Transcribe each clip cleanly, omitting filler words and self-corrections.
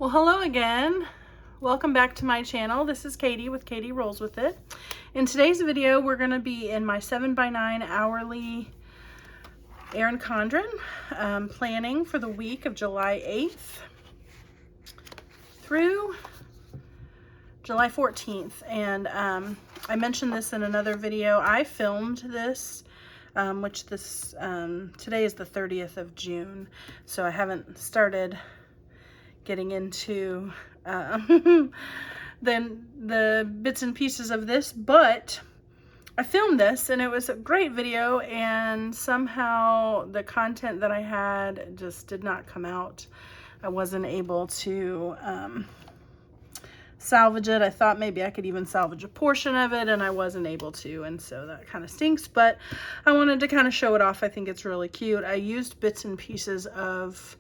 Well, hello again. Welcome back to my channel. This is Katie with Katie Rolls With It. In today's video, we're going to be in my 7x9 hourly Erin Condren planning for the week of July 8th through July 14th. And I mentioned this in another video. I filmed this, today is the 30th of June. So I haven't started getting into then the bits and pieces of this, but I filmed this and it was a great video, and somehow the content that I had just did not come out. I wasn't able to salvage it. I thought maybe I could even salvage a portion of it, and I wasn't able to, and so that kind of stinks, but I wanted to kind of show it off. I think it's really cute. I used bits and pieces of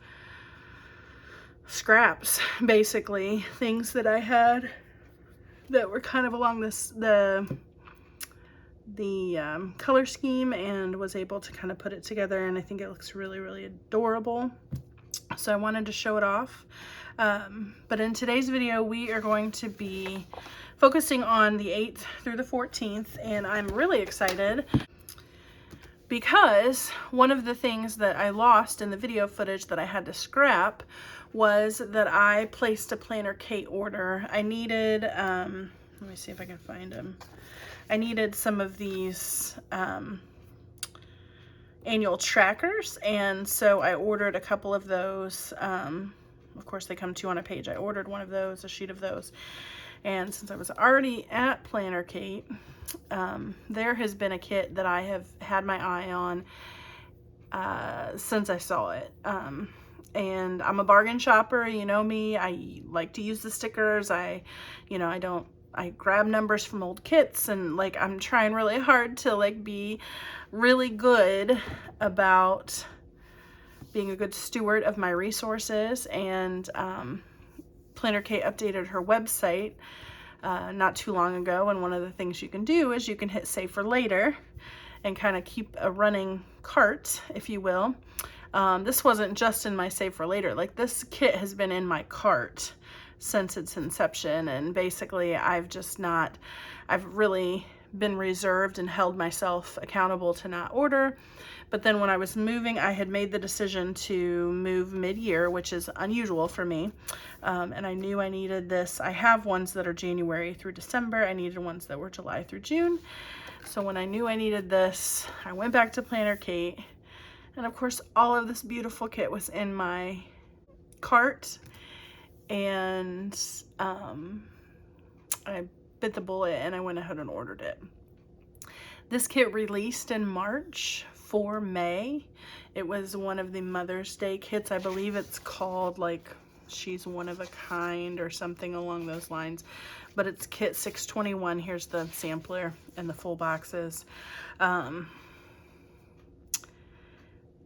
scraps, basically things that I had that were kind of along the color scheme, and was able to kind of put it together, and I think it looks really adorable. So I wanted to show it off. But in today's video, we are going to be focusing on the 8th through the 14th, and I'm really excited because one of the things that I lost in the video footage that I had to scrap was that I placed a Planner Kate order. I needed, let me see if I can find them. I needed some of these annual trackers, and so I ordered a couple of those. Of course, they come to you on a page. I ordered one of those, a sheet of those. And since I was already at Planner Kate, there has been a kit that I have had my eye on since I saw it. And I'm a bargain shopper, you know me. I like to use the stickers. I grab numbers from old kits, and like I'm trying really hard to like be really good about being a good steward of my resources. And Planner Kate updated her website not too long ago, and one of the things you can do is you can hit save for later and kind of keep a running cart, if you will. This wasn't just in my save for later. Like, this kit has been in my cart since its inception, and basically I've really been reserved and held myself accountable to not order. But then when I was moving, I had made the decision to move mid-year, which is unusual for me. And I knew I needed this. I have ones that are January through December. I needed ones that were July through June. So when I knew I needed this, I went back to Planner Kate. And of course, all of this beautiful kit was in my cart. And I bit the bullet and I went ahead and ordered it. This kit released in March for May. It was one of the Mother's Day kits. I believe it's called like She's One of a Kind or something along those lines. But it's kit 621. Here's the sampler and the full boxes.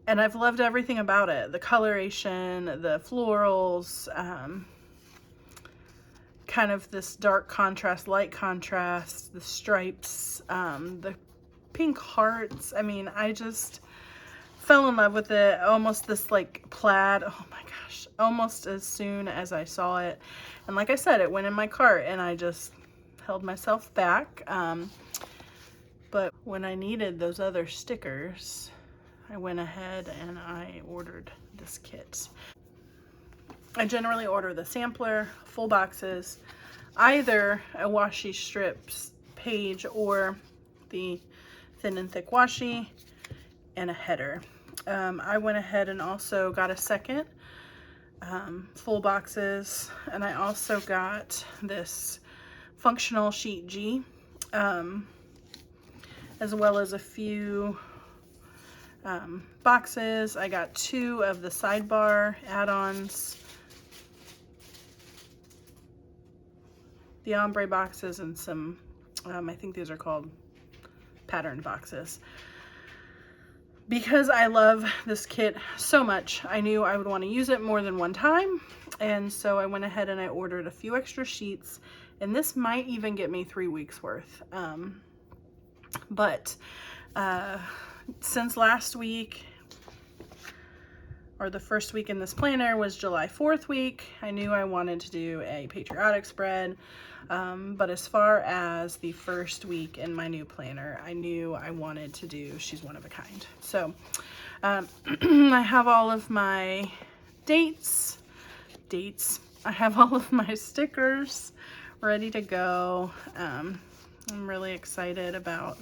And I've loved everything about it. The coloration, the florals, kind of this dark contrast, light contrast, the stripes, the pink hearts. I mean, I just fell in love with it. Almost this like plaid. Oh my gosh. Almost as soon as I saw it. And like I said, it went in my cart and I just held myself back. But when I needed those other stickers, I went ahead and I ordered this kit. I generally order the sampler, full boxes, either a washi strips page or the thin and thick washi, and a header. I went ahead and also got a second full boxes, and I also got this functional sheet G, as well as a few boxes. I got 2 of the sidebar add-ons, the ombre boxes, and some, I think these are called patterned boxes. Because I love this kit so much, I knew I would want to use it more than one time, and so I went ahead and I ordered a few extra sheets, and this might even get me 3 weeks worth. But since last week, or the first week in this planner was July 4th week. I knew I wanted to do a patriotic spread, but as far as the first week in my new planner, I knew I wanted to do She's One of a Kind. So I have all of my dates. I have all of my stickers ready to go. I'm really excited about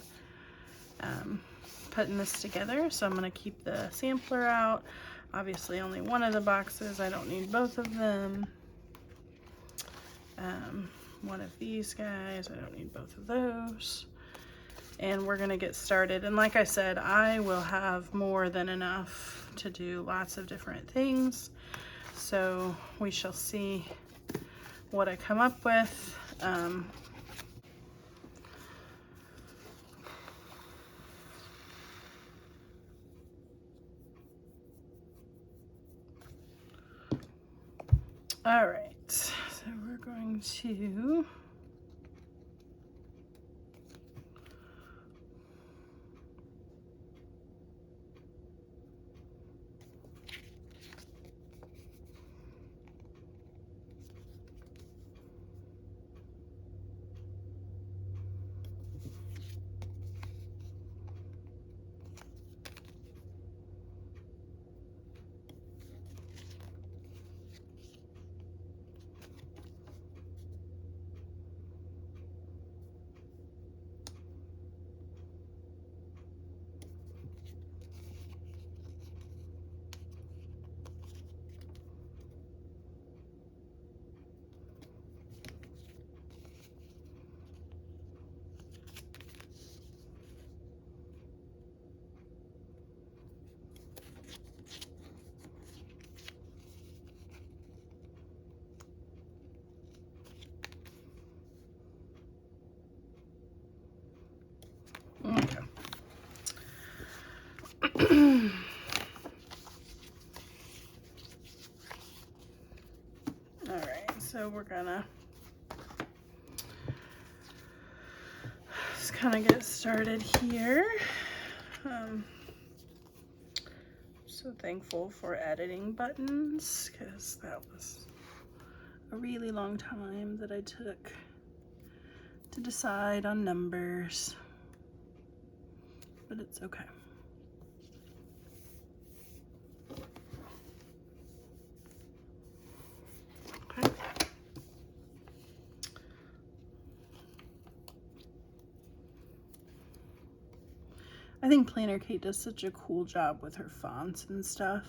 putting this together, so I'm going to keep the sampler out. Obviously only one of the boxes, I don't need both of them. One of these guys, I don't need both of those. And we're gonna get started. And like I said, I will have more than enough to do lots of different things. So we shall see what I come up with. All right, so we're going to okay. All right, so we're gonna just kind of get started here. So thankful for editing buttons, because that was a really long time that I took to decide on numbers, but it's okay. Okay. I think Planner Kate does such a cool job with her fonts and stuff.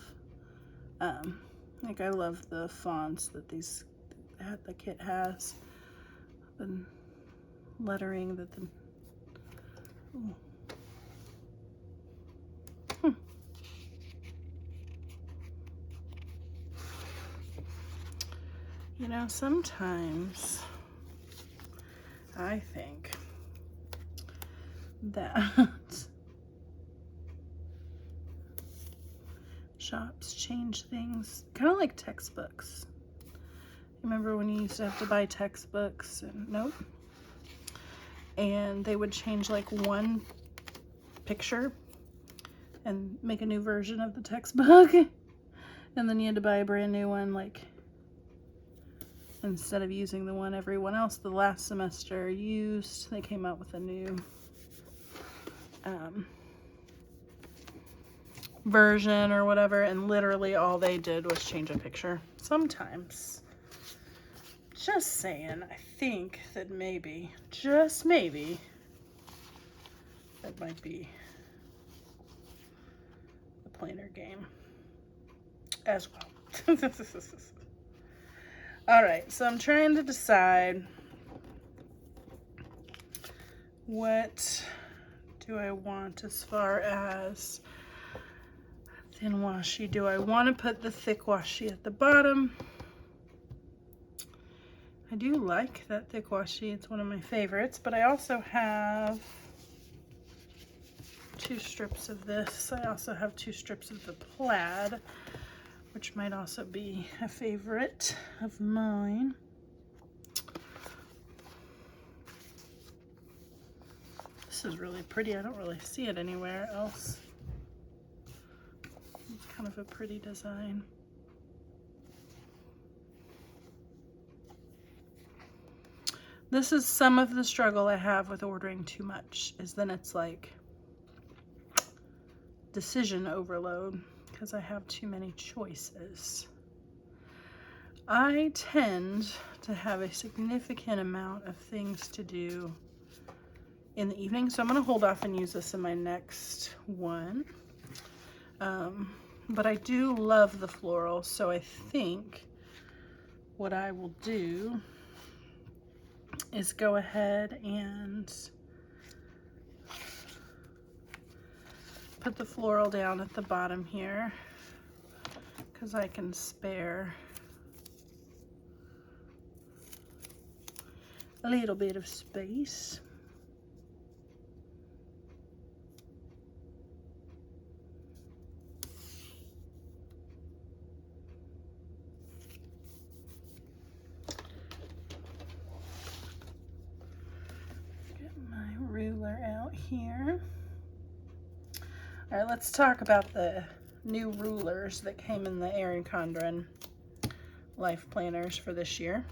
Like I love the fonts that the kit has, the lettering that the You know, sometimes I think that shops change things, kind of like textbooks. Remember when you used to have to buy textbooks and nope, and they would change like one picture and make a new version of the textbook, and then you had to buy a brand new one, like instead of using the one everyone else the last semester used. They came out with a new version or whatever, and literally all they did was change a picture. Sometimes, just saying, I think that maybe, just maybe, that might be the planner game as well. All right, so I'm trying to decide what do I want as far as thin washi. Do I want to put the thick washi at the bottom? I do like that thick washi. It's one of my favorites, but I also have 2 strips of this. I also have 2 strips of the plaid, which might also be a favorite of mine. This is really pretty. I don't really see it anywhere else. It's kind of a pretty design. This is some of the struggle I have with ordering too much, is then it's like decision overload because I have too many choices. I tend to have a significant amount of things to do in the evening, so I'm going to hold off and use this in my next one. But I do love the floral, so I think what I will do is go ahead and put the floral down at the bottom here because I can spare a little bit of space. Ruler out here. All right, let's talk about the new rulers that came in the Erin Condren Life Planners for this year.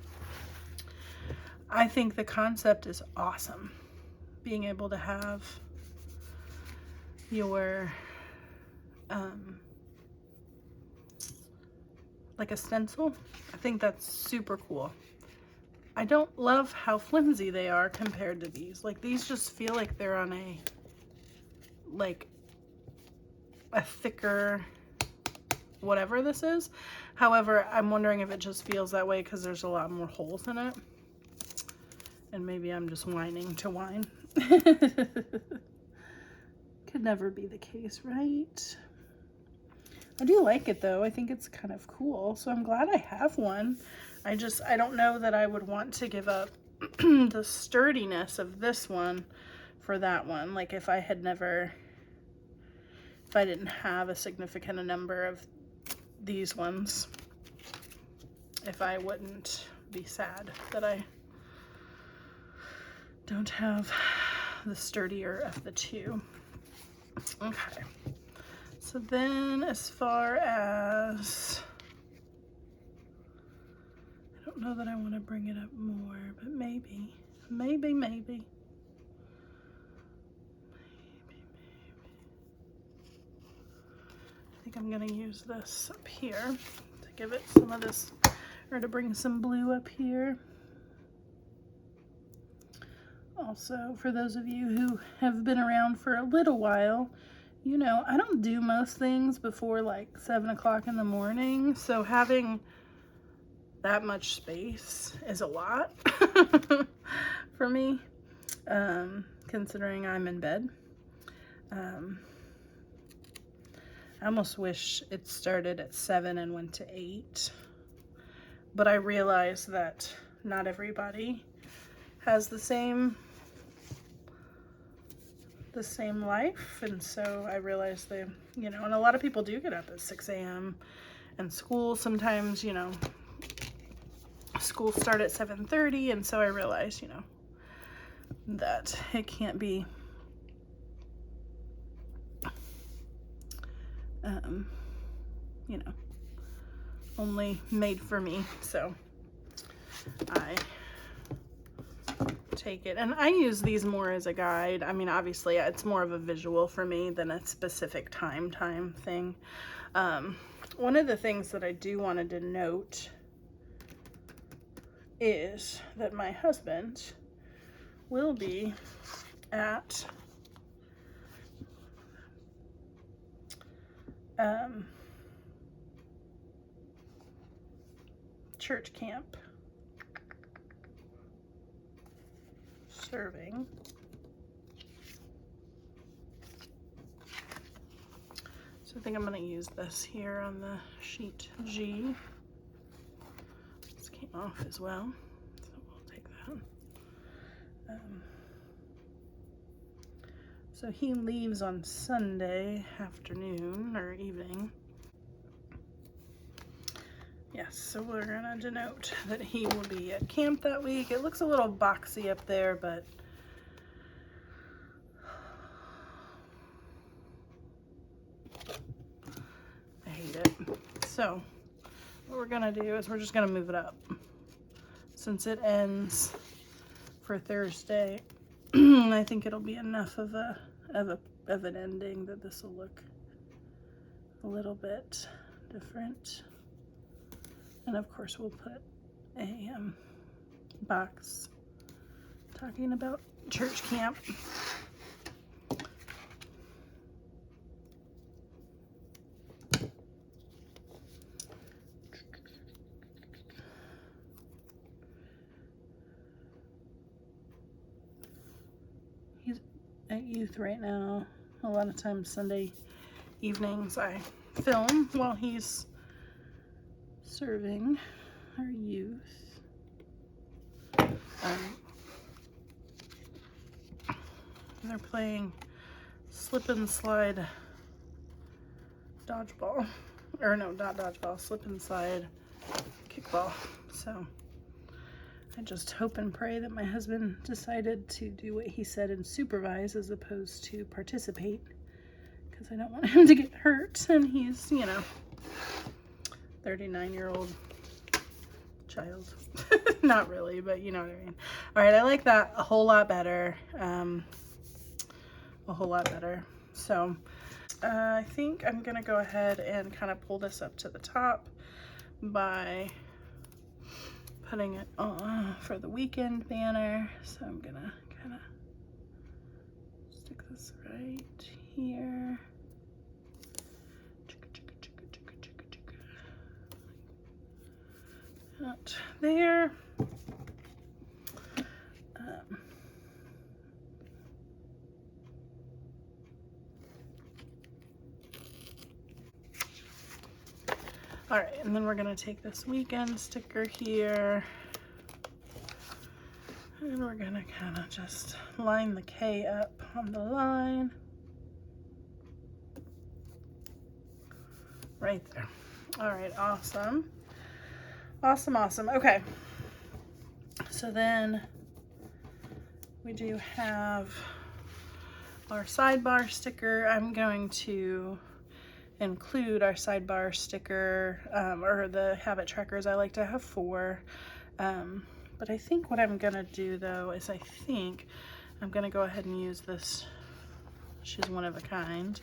I think the concept is awesome. Being able to have your like a stencil, I think that's super cool. I don't love how flimsy they are compared to these. Like, these just feel like they're on a thicker whatever this is. However, I'm wondering if it just feels that way because there's a lot more holes in it. And maybe I'm just whining to whine. Could never be the case, right? I do like it though. I think it's kind of cool. So I'm glad I have one. I don't know that I would want to give up the sturdiness of this one for that one. Like if I didn't have a significant number of these ones, if I wouldn't be sad that I don't have the sturdier of the two. Okay. So then as far as, I don't know that I want to bring it up more, but maybe. I think I'm going to use this up here to give it some of this, or to bring some blue up here. Also, for those of you who have been around for a little while, you know, I don't do most things before like 7 o'clock in the morning, so having that much space is a lot for me, considering I'm in bed. I almost wish it started at 7 and went to 8, but I realize that not everybody has the same life, and so I realize that, you know, and a lot of people do get up at 6 a.m. and school sometimes, you know, school start at 7:30, and so I realize, you know, that it can't be you know, only made for me. So I take it, and I use these more as a guide. I mean, obviously it's more of a visual for me than a specific time thing. One of the things that I do want to denote is that my husband will be at church camp serving. So I think I'm going to use this here on the sheet G. This came off as well, so we'll take that. So he leaves on Sunday afternoon or evening. Yes, so we're gonna denote that he will be at camp that week. It looks a little boxy up there, but I So what we're gonna do is we're just gonna move it up. Since it ends for Thursday, I think it'll be enough of an ending that this will look a little bit different. And of course we'll put a box talking about church camp. He's at youth right now. A lot of times Sunday evenings I film while he's serving our youth. They're playing slip and slide dodgeball, or no, not dodgeball, slip and slide kickball. So I just hope and pray that my husband decided to do what he said and supervise as opposed to participate, because I don't want him to get hurt, and he's, you know, 39-year-old child. Not really, but you know what I mean. All right, I like that a whole lot better. A whole lot better. So I think I'm gonna go ahead and kind of pull this up to the top by putting it on for the weekend banner. So I'm gonna kind of stick this right here. Out there. All right, and then we're gonna take this weekend sticker here, and we're gonna kind of just line the K up on the line. Right there. All right, awesome. Awesome, awesome. Okay, so then we do have our sidebar sticker. I'm going to include our sidebar sticker, or the habit trackers. I like to have 4. But I think what I'm gonna do though is I think I'm gonna go ahead and use this. She's one of a kind.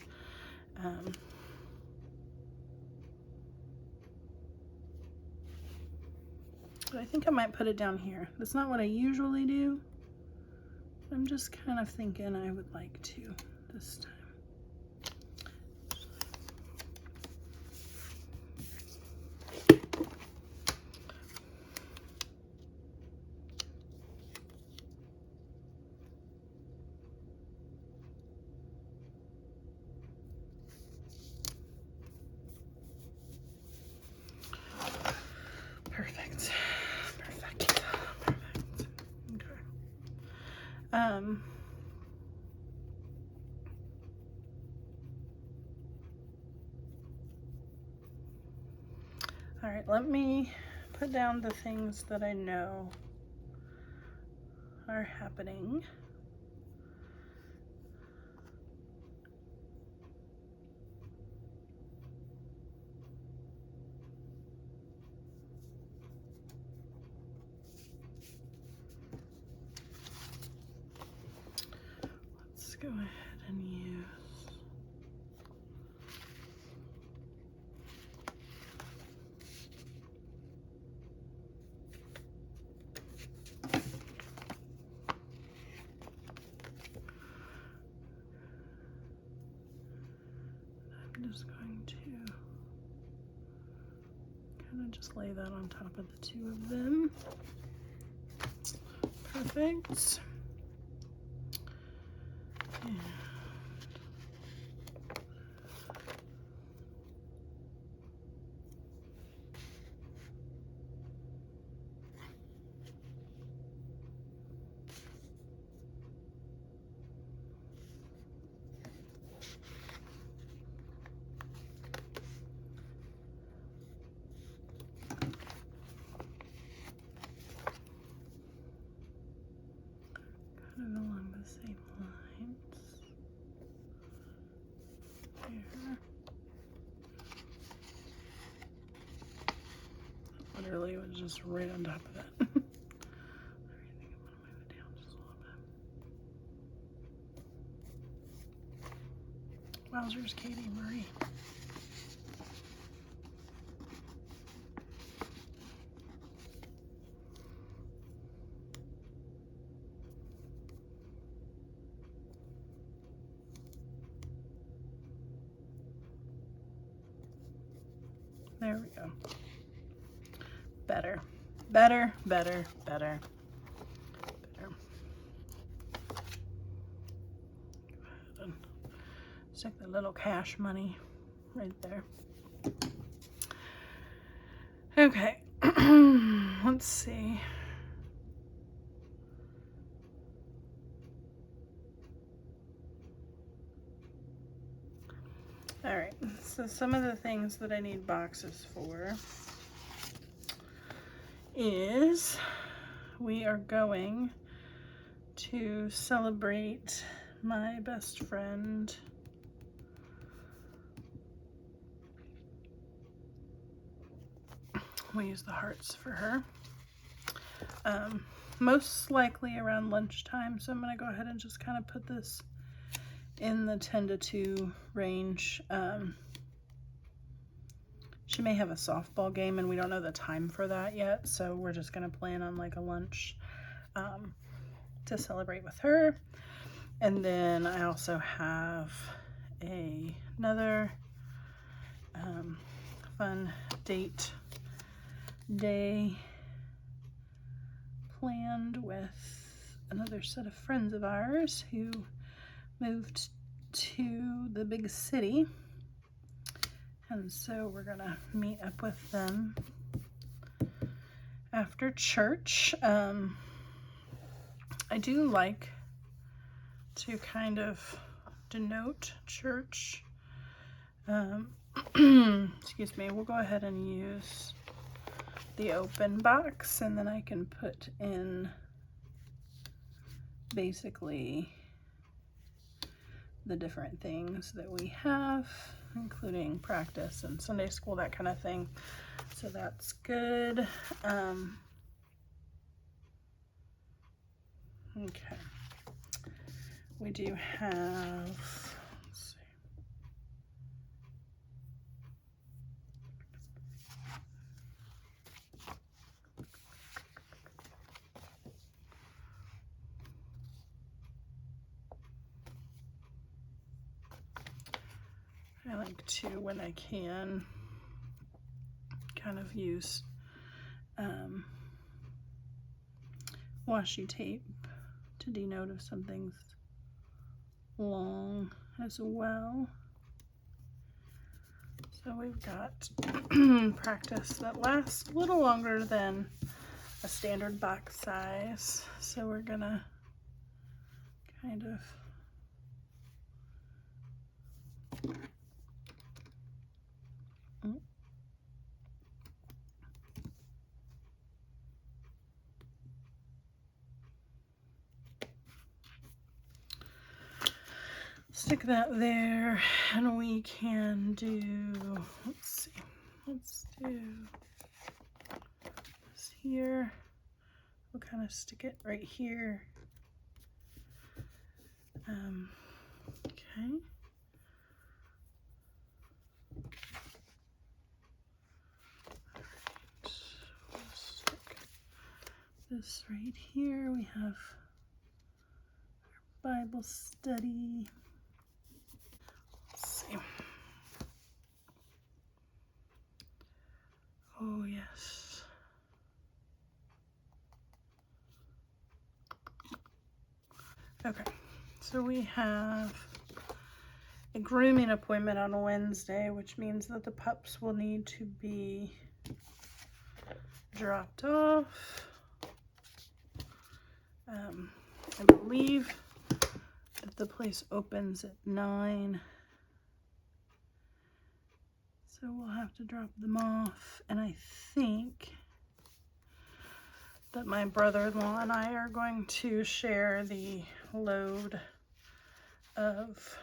But I think I might put it down here. That's not what I usually do. I'm just kind of thinking I would like to this time. Perfect. Perfect. Perfect. Okay. All right, let me put down the things that I know are happening. Let's go ahead and use I'm just going to kind of just lay that on top of the 2 of them. Perfect. And kind of along the same lines here. literally was just right on top of it. Wowzers, Katie Marie. There we go. Better, better, better, better, better. Go ahead and stick the little cash money right there. Okay, let's see. All right, so some of the things that I need boxes for is we are going to celebrate my best friend. We use the hearts for her. Most likely around lunchtime, so I'm gonna go ahead and just kind of put this in the 10 to 2 range. She may have a softball game and we don't know the time for that yet, so we're just gonna plan on like a lunch to celebrate with her. And then I also have another fun date day planned with another set of friends of ours who moved to the big city, and so we're gonna meet up with them after church. I do like to kind of denote church. Excuse me, we'll go ahead and use the open box, and then I can put in basically the different things that we have, including practice and Sunday school, that kind of thing. So that's good. Okay. We do have, let's see. I like to, when I can, kind of use washi tape to denote if something's long as well. So we've got practice that lasts a little longer than a standard box size. So we're gonna kind of stick that there, and we can do, let's see, let's do this here. We'll kind of stick it right here. Okay. We'll stick this right here. We have our Bible study. Let's see. Oh, yes. Okay, so we have a grooming appointment on Wednesday, which means that the pups will need to be dropped off. I believe that the place opens at 9. So we'll have to drop them off, and I think that my brother-in-law and I are going to share the load of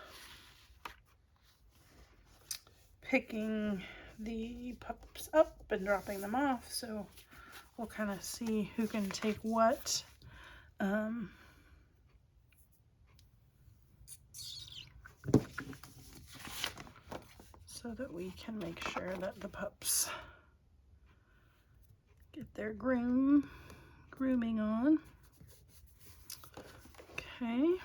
picking the pups up and dropping them off, so we'll kind of see who can take what. So that we can make sure that the pups get their grooming on. Okay.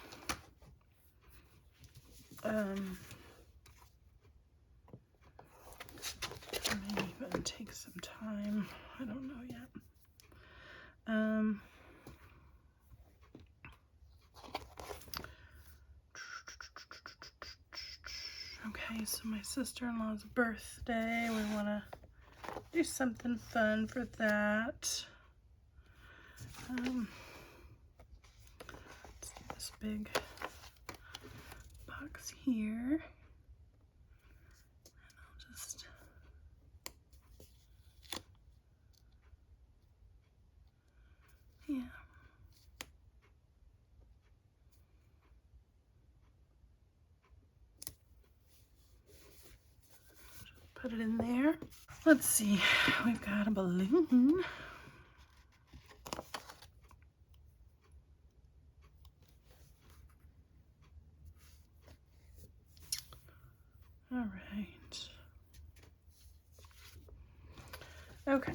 Maybe even take some time. I don't know yet. Okay, so my sister-in-law's birthday. We want to do something fun for that. This big box here. And I'll just put it in there. Let's see, we've got a balloon. All right. Okay.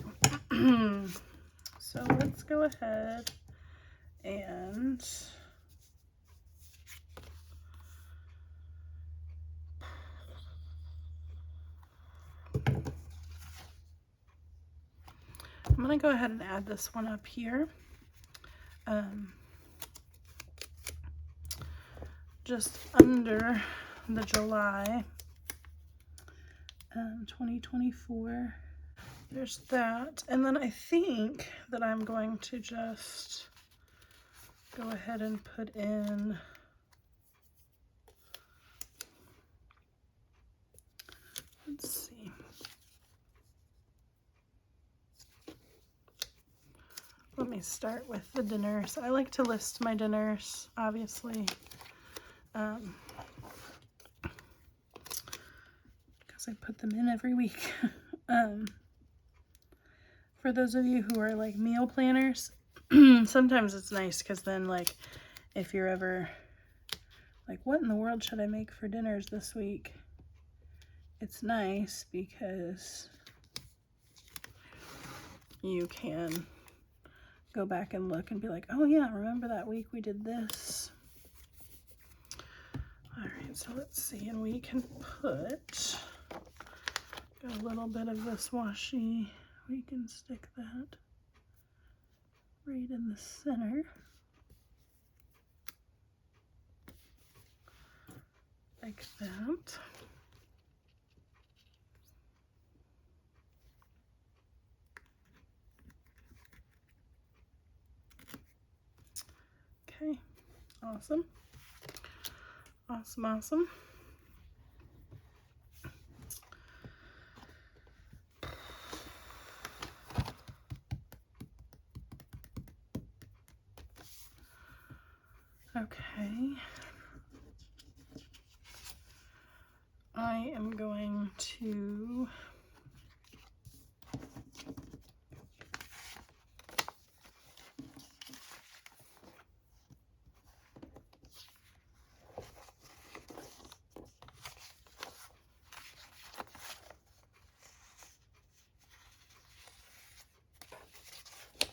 So let's go ahead and I'm going to go ahead and add this one up here. Just under the July 2024. There's that. And then I think that I'm going to just go ahead and put in let's see. Let me start with the dinners. I like to list my dinners, obviously, because I put them in every week. For those of you who are like meal planners, sometimes it's nice because then, like, if you're ever like, what in the world should I make for dinners this week? It's nice because you can go back and look and be like, oh yeah, remember that week we did this. All right, so let's see, and we can put a little bit of this washi. We can stick that right in the center. Like that. Okay, awesome. Awesome, awesome. Okay. I am going to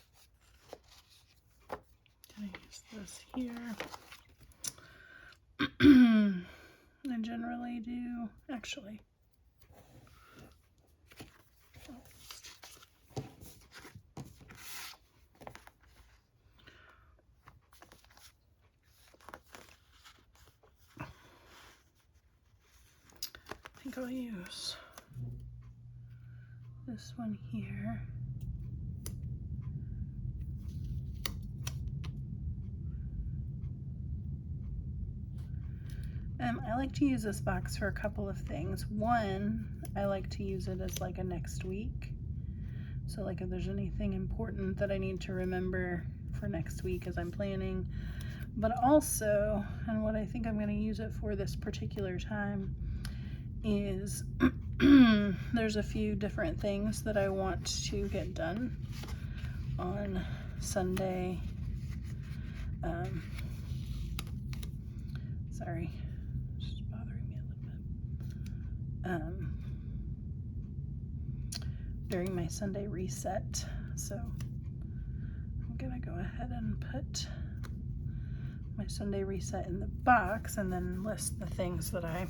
use this here. I generally do, actually. I think I'll use this one here. I like to use this box for a couple of things. One, I like to use it as like a next week. So like if there's anything important that I need to remember for next week as I'm planning. But also, and what I think I'm going to use it for this particular time is there's a few different things that I want to get done on Sunday. Sorry, it's just bothering me a little bit. During my Sunday reset, so I'm gonna go ahead and put my Sunday reset in the box and then list the things that I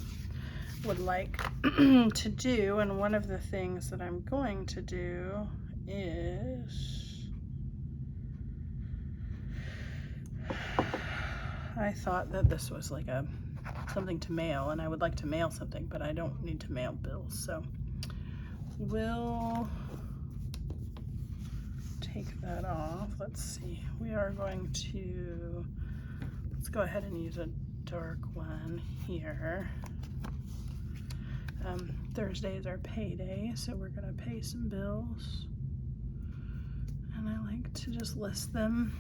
would like to do. And one of the things that I'm going to do is, I thought that this was like something to mail, and I would like to mail something, but I don't need to mail bills, so we'll take that off. Let's see, we are going to, let's go ahead and use a dark one here. Thursday is our payday, so we're gonna pay some bills, and I like to just list them.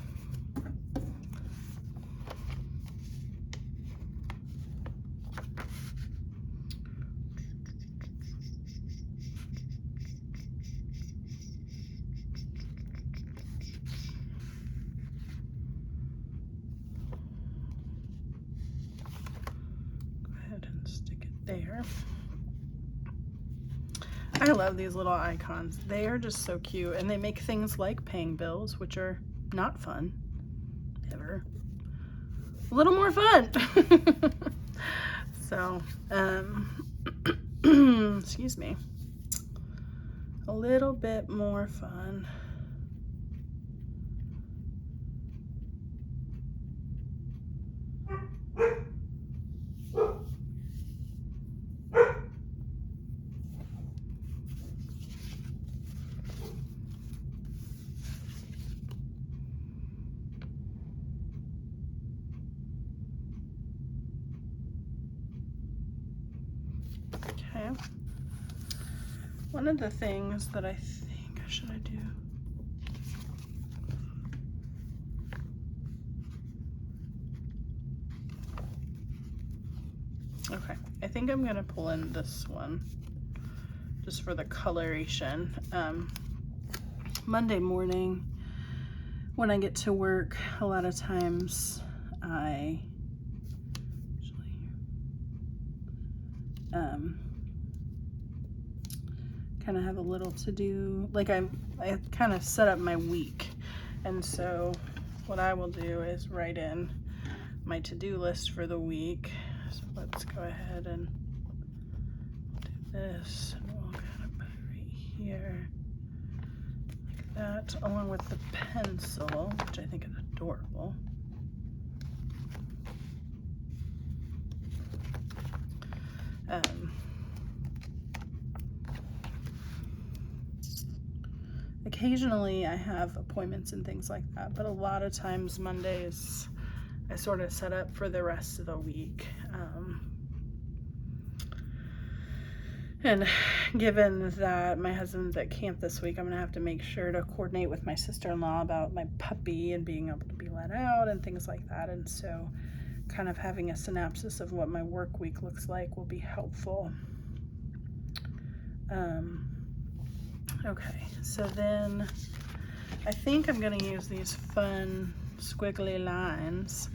Go ahead and stick it there. I love these little icons. They are just so cute, and they make things like paying bills, which are not fun, ever, a little more fun. So, excuse me, a little bit more fun. Okay. One of the things that I think, should I do? Okay, I think I'm gonna pull in this one just for the coloration. Monday morning when I get to work, a lot of times I kind of have a little to do, like I kind of set up my week, and so what I will do is write in my to-do list for the week. So let's go ahead and do this, and we'll kind of put it right here like that, along with the pencil, which I think is adorable. Occasionally I have appointments and things like that, but a lot of times Mondays I sort of set up for the rest of the week. And given that my husband's at camp this week, I'm gonna have to make sure to coordinate with my sister-in-law about my puppy and being able to be let out and things like that. And so kind of having a synopsis of what my work week looks like will be helpful. Okay, so then I think I'm gonna use these fun squiggly lines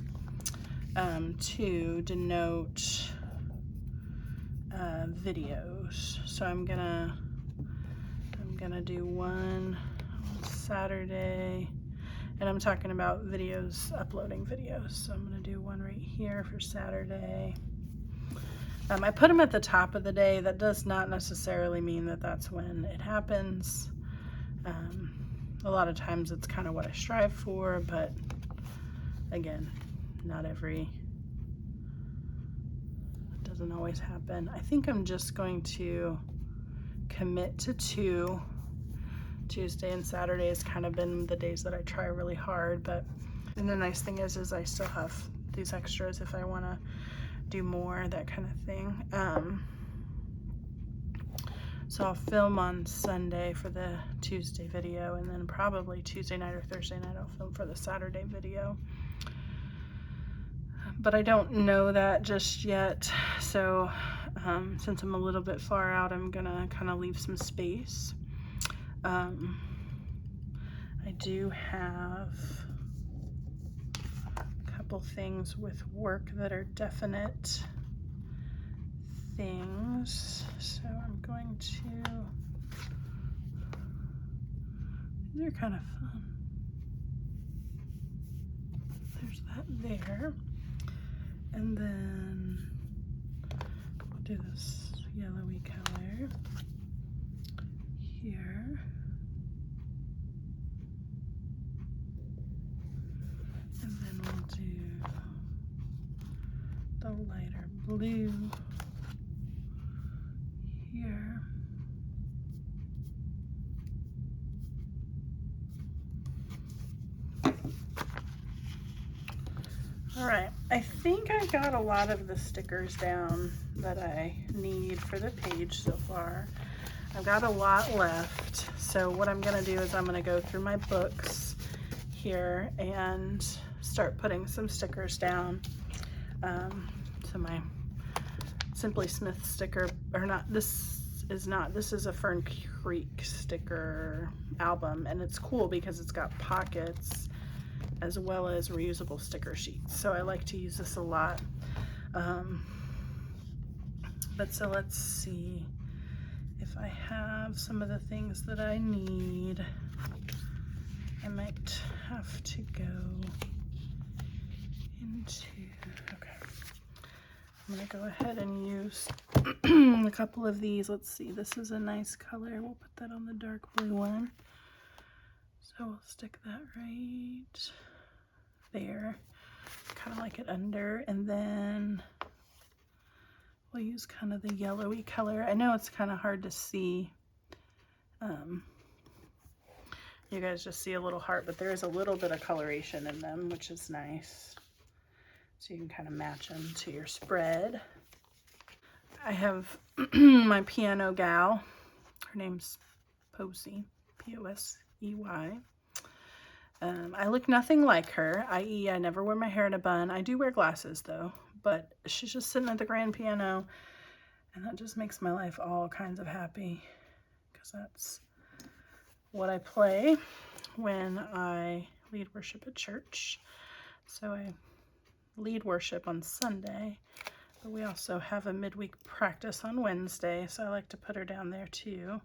to denote videos. So I'm gonna do one on Saturday, and I'm talking about videos, uploading videos. So I'm gonna do one right here for Saturday. I put them at the top of the day. That does not necessarily mean that that's when it happens. A lot of times it's kind of what I strive for, but again, it doesn't always happen. I think I'm just going to commit to 2. Tuesday and Saturday has kind of been the days that I try really hard, and the nice thing is I still have these extras if I want to do more, that kind of thing. So I'll film on Sunday for the Tuesday video, and then probably Tuesday night or Thursday night I'll film for the Saturday video. But I don't know that just yet, so Since I'm a little bit far out, I'm gonna kind of leave some space. I do have a couple things with work that are definite things, so I'm going to, these are kind of fun. There's that there, and then we'll do this yellowy color here, and then we'll do the lighter blue here. All right, I think I got a lot of the stickers down that I need for the page so far. I've got a lot left, so what I'm gonna do is I'm gonna go through my books here and start putting some stickers down. So my Simply Smith sticker, or not, this is a Fern Creek sticker album, and it's cool because it's got pockets as well as reusable sticker sheets. So I like to use this a lot. But so let's see if I have some of the things that I need. I might have to go into, okay. I'm gonna go ahead and use a couple of these. Let's see, this is a nice color. We'll put that on the dark blue one. So we'll stick that right there, kind of like it under, and then we'll use kind of the yellowy color. I know it's kind of hard to see. You guys just see a little heart, but there is a little bit of coloration in them, which is nice. So you can kind of match them to your spread. I have my piano gal. Her name's Posey, P-O-S-E-Y. I look nothing like her, i.e. I never wear my hair in a bun. I do wear glasses though, but she's just sitting at the grand piano, and that just makes my life all kinds of happy, because that's what I play when I lead worship at church. So I lead worship on Sunday, but we also have a midweek practice on Wednesday, so I like to put her down there too.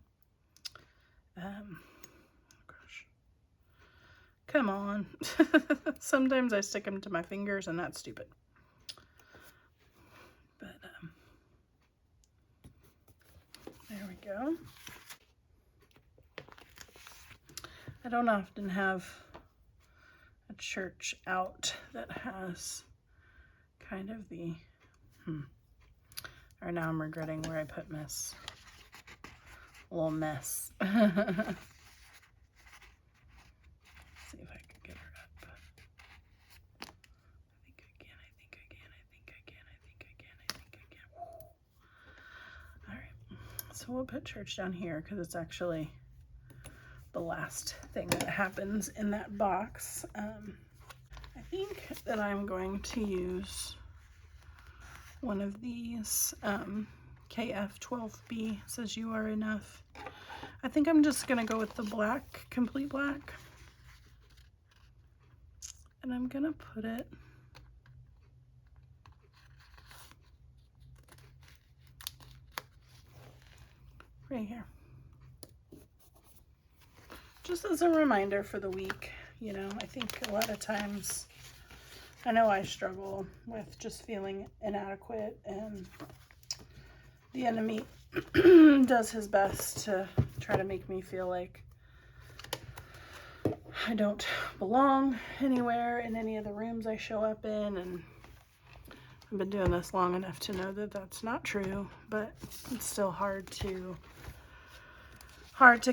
Come on. Sometimes I stick them to my fingers, and that's stupid. But there we go. I don't often have a church out that has kind of the, or now I'm regretting where I put Miss. A little mess. See if I can get her up. I think I can, I think I can, I think I can, I think I can, I think I can. Woo. All right, so we'll put church down here because it's actually the last thing that happens in that box. I think that I'm going to use one of these KF12B, says you are enough. I think I'm just gonna go with the black, complete black, and I'm gonna put it right here, just as a reminder for the week. You know, I think a lot of times, I know I struggle with just feeling inadequate, and the enemy does his best to try to make me feel like I don't belong anywhere in any of the rooms I show up in, and I've been doing this long enough to know that that's not true, but it's still hard to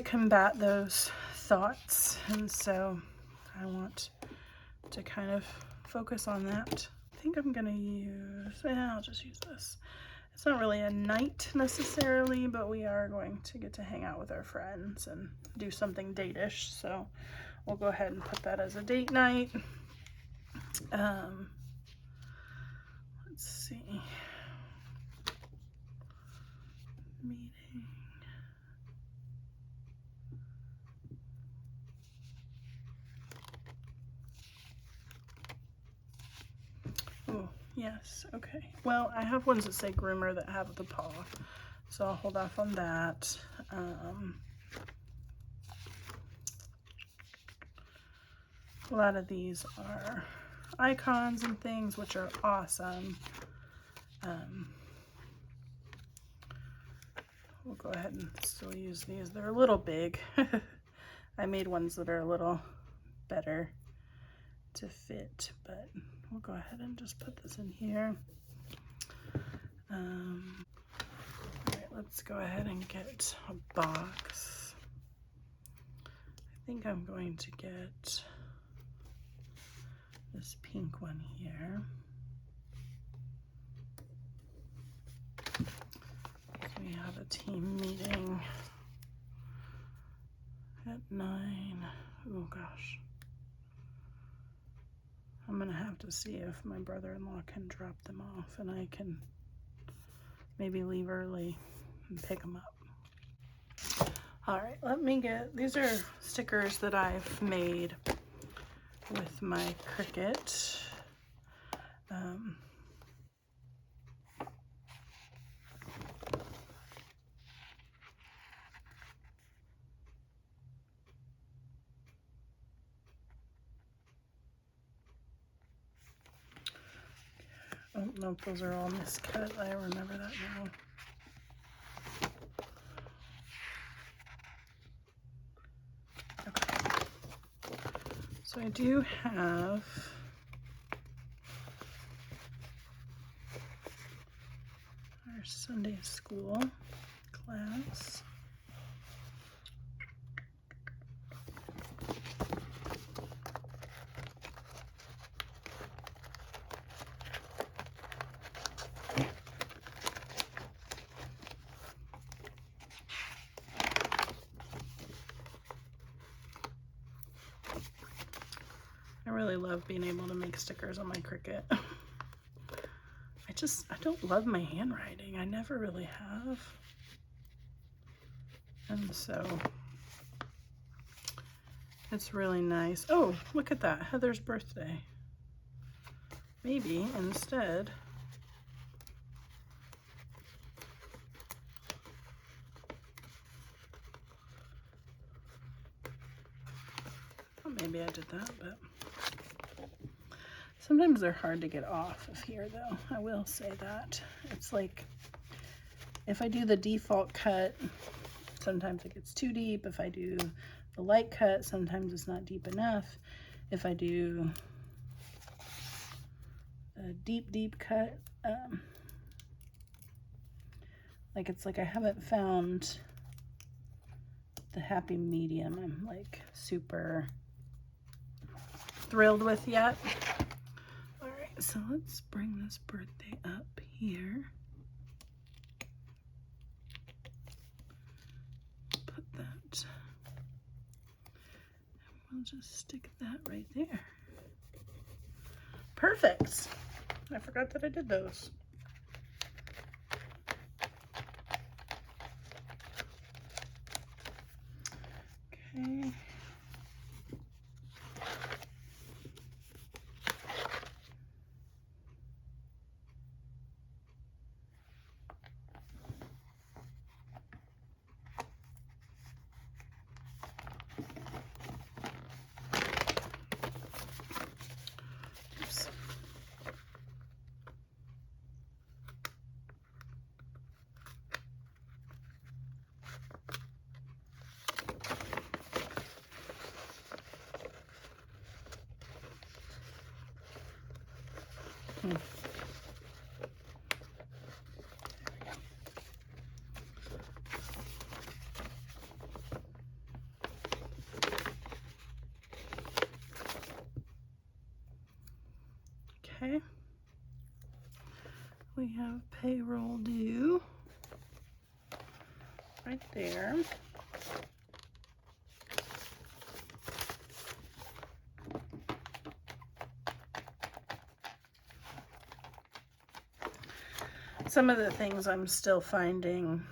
combat those thoughts, and so I want to kind of focus on that. I think I'm gonna use, yeah, I'll just use this. It's not really a night necessarily, but we are going to get to hang out with our friends and do something date-ish, so we'll go ahead and put that as a date night. Let's see. meeting. Oh, yes, okay. Well, I have ones that say groomer that have the paw, so I'll hold off on that. A lot of these are icons and things, which are awesome. We'll go ahead and still use these. They're a little big. I made ones that are a little better to fit, but we'll go ahead and just put this in here. All right, let's go ahead and get a box. I think I'm going to get this pink one here. We have a team meeting at 9. Oh gosh. I'm gonna have to see if my brother-in-law can drop them off and I can maybe leave early and pick them up. All right, let me get, these are stickers that I've made with my Cricut. Oh, nope, those are all miscut. I remember that now. Okay. So I do have our Sunday school class. I really love being able to make stickers on my Cricut. I don't love my handwriting. I never really have. And so it's really nice. Oh, look at that, Heather's birthday. Maybe instead maybe I did that, but sometimes they're hard to get off of here though. I will say that. It's like if I do the default cut, sometimes it gets too deep. If I do the light cut, sometimes it's not deep enough. If I do a deep cut, like it's like I haven't found the happy medium I'm like super thrilled with yet. All right, so let's bring this birthday up here. Put that, and we'll just stick that right there. Perfect. I forgot that I did those. Okay. Oops. Okay. We have payroll due right there. Some of the things I'm still finding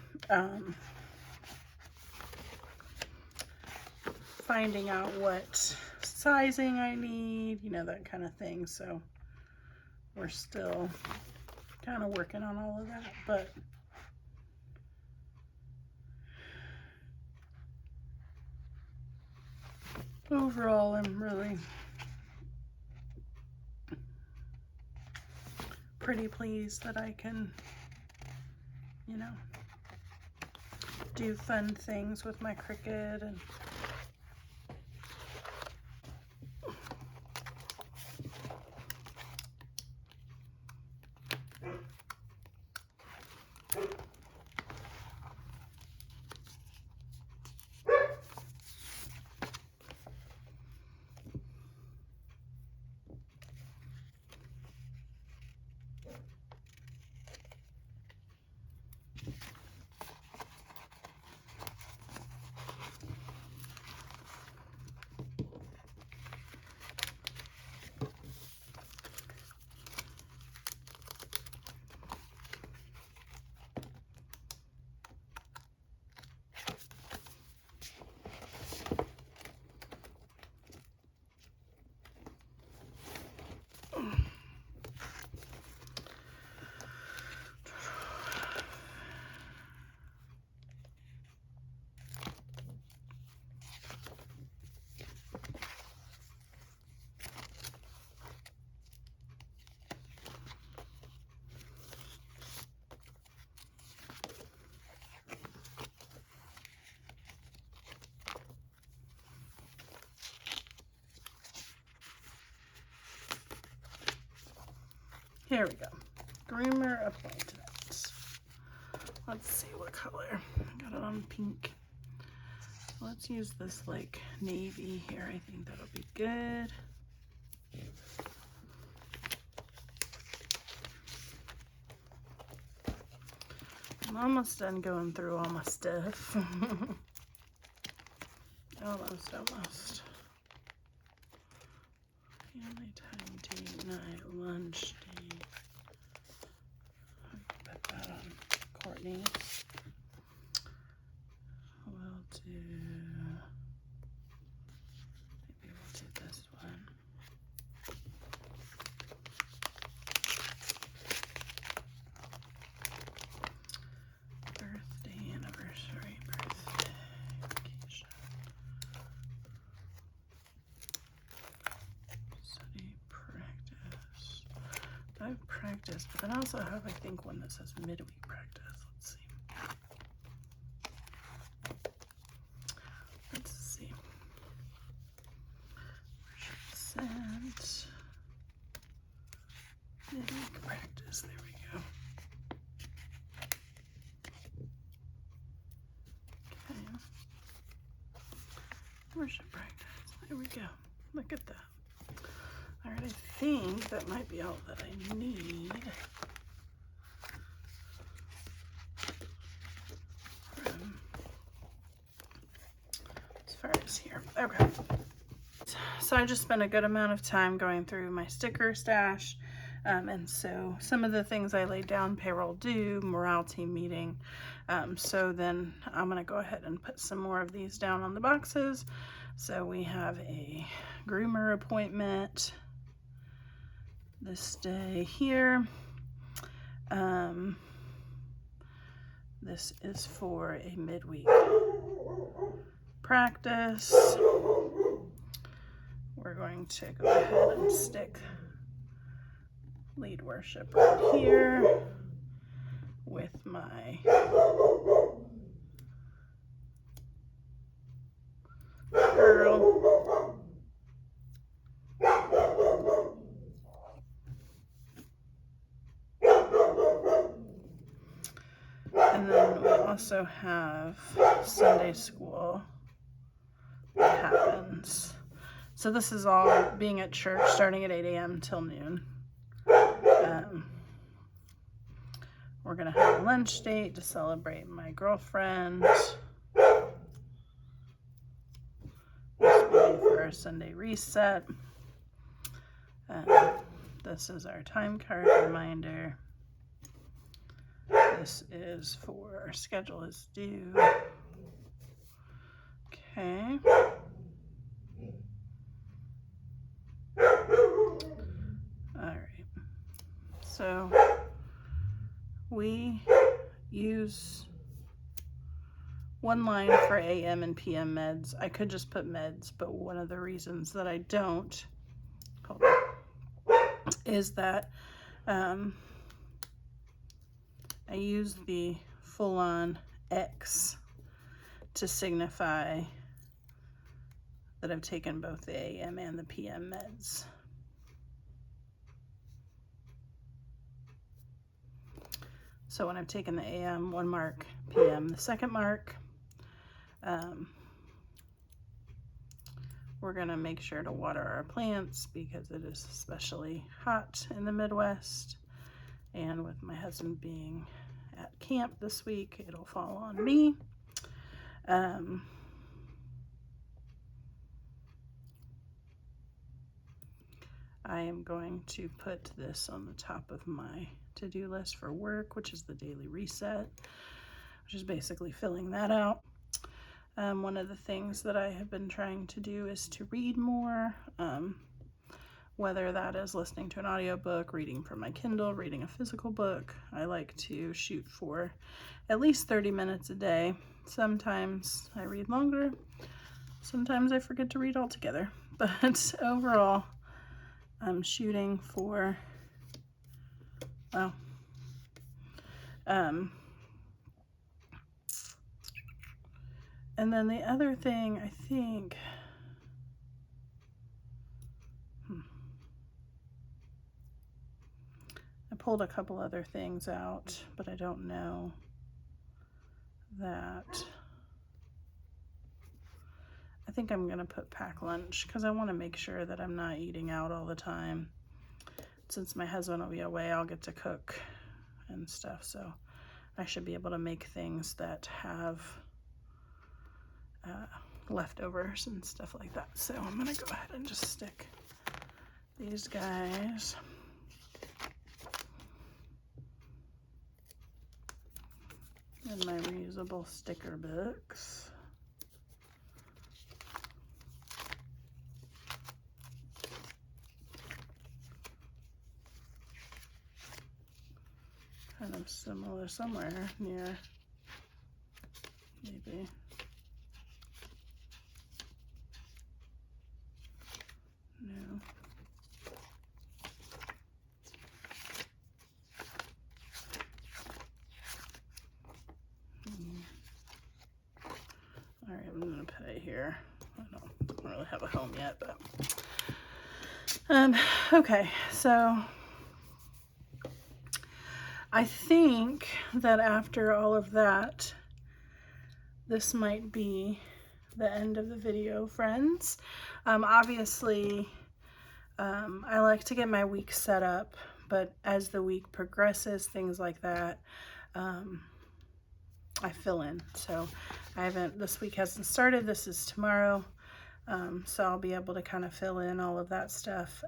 finding out what sizing I need, you know, that kind of thing. So we're still kind of working on all of that, but overall I'm really pretty pleased that I can, you know, do fun things with my Cricut. And here we go. Groomer appointment. Let's see what color. I got it on pink. Let's use this like navy here. I think that'll be good. I'm almost done going through all my stuff. Almost. Family time date night, lunch date. Put that on Courtney's. We'll do, maybe we'll do this one. Birthday, anniversary, birthday, vacation. Study, practice. I have practice, but then I also have, I think, one that says midweek practice. Let's see. Let's see. Where should I send? Midweek practice. There we go. Okay. Worship practice. There we go. Look at that. All right, I think that might be all that I need. As far as here. Okay. So I just spent a good amount of time going through my sticker stash. And so some of the things I laid down, payroll due, morale team meeting. So then I'm going to go ahead and put some more of these down on the boxes. So we have a groomer appointment this day here. This is for a midweek practice. We're going to go ahead and stick lead worship right here with my girl. And then we also have Sunday school that happens. So this is all being at church starting at 8 a.m. till noon. We're going to have a lunch date to celebrate my girlfriend. This will be for our Sunday reset. This is our time card reminder. this is for schedule is due. Okay. All right. So we use one line for AM and PM meds. I could just put meds, but one of the reasons that I don't, hold on, is that I use the full-on X to signify that I've taken both the AM and the PM meds. So when I've taken the AM, 1 mark, PM, the 2nd mark, we're gonna make sure to water our plants because it is especially hot in the Midwest. And with my husband being at camp this week, it'll fall on me. I am going to put this on the top of my to-do list for work, which is the daily reset, which is basically filling that out. One of the things that I have been trying to do is to read more, whether that is listening to an audiobook, reading from my Kindle, reading a physical book. I like to shoot for at least 30 minutes a day. Sometimes I read longer, sometimes I forget to read altogether, but overall I'm shooting for, well, and then the other thing I think, I pulled a couple other things out, but I don't know that. I think I'm gonna put pack lunch because I want to make sure that I'm not eating out all the time. Since my husband will be away, I'll get to cook and stuff, so I should be able to make things that have leftovers and stuff like that. So I'm gonna go ahead and just stick these guys in my reusable sticker books. Kind of similar somewhere near, maybe. No. All right, I'm gonna put it here. I don't really have a home yet, but okay, so I think that after all of that, this might be the end of the video, friends. Obviously, I like to get my week set up, but as the week progresses, things like that, I fill in. So this week hasn't started, this is tomorrow. So I'll be able to kind of fill in all of that stuff.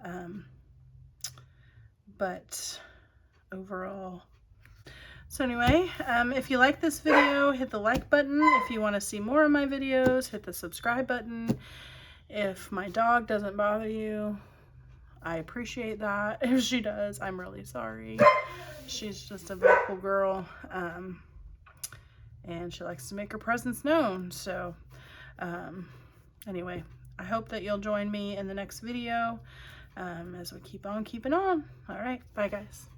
But overall, so anyway, if you like this video, hit the like button. If you want to see more of my videos, hit the subscribe button. If my dog doesn't bother you, I appreciate that. If she does, I'm really sorry. She's just a vocal girl, and she likes to make her presence known. So anyway, I hope that you'll join me in the next video as we keep on keeping on. All right, bye guys.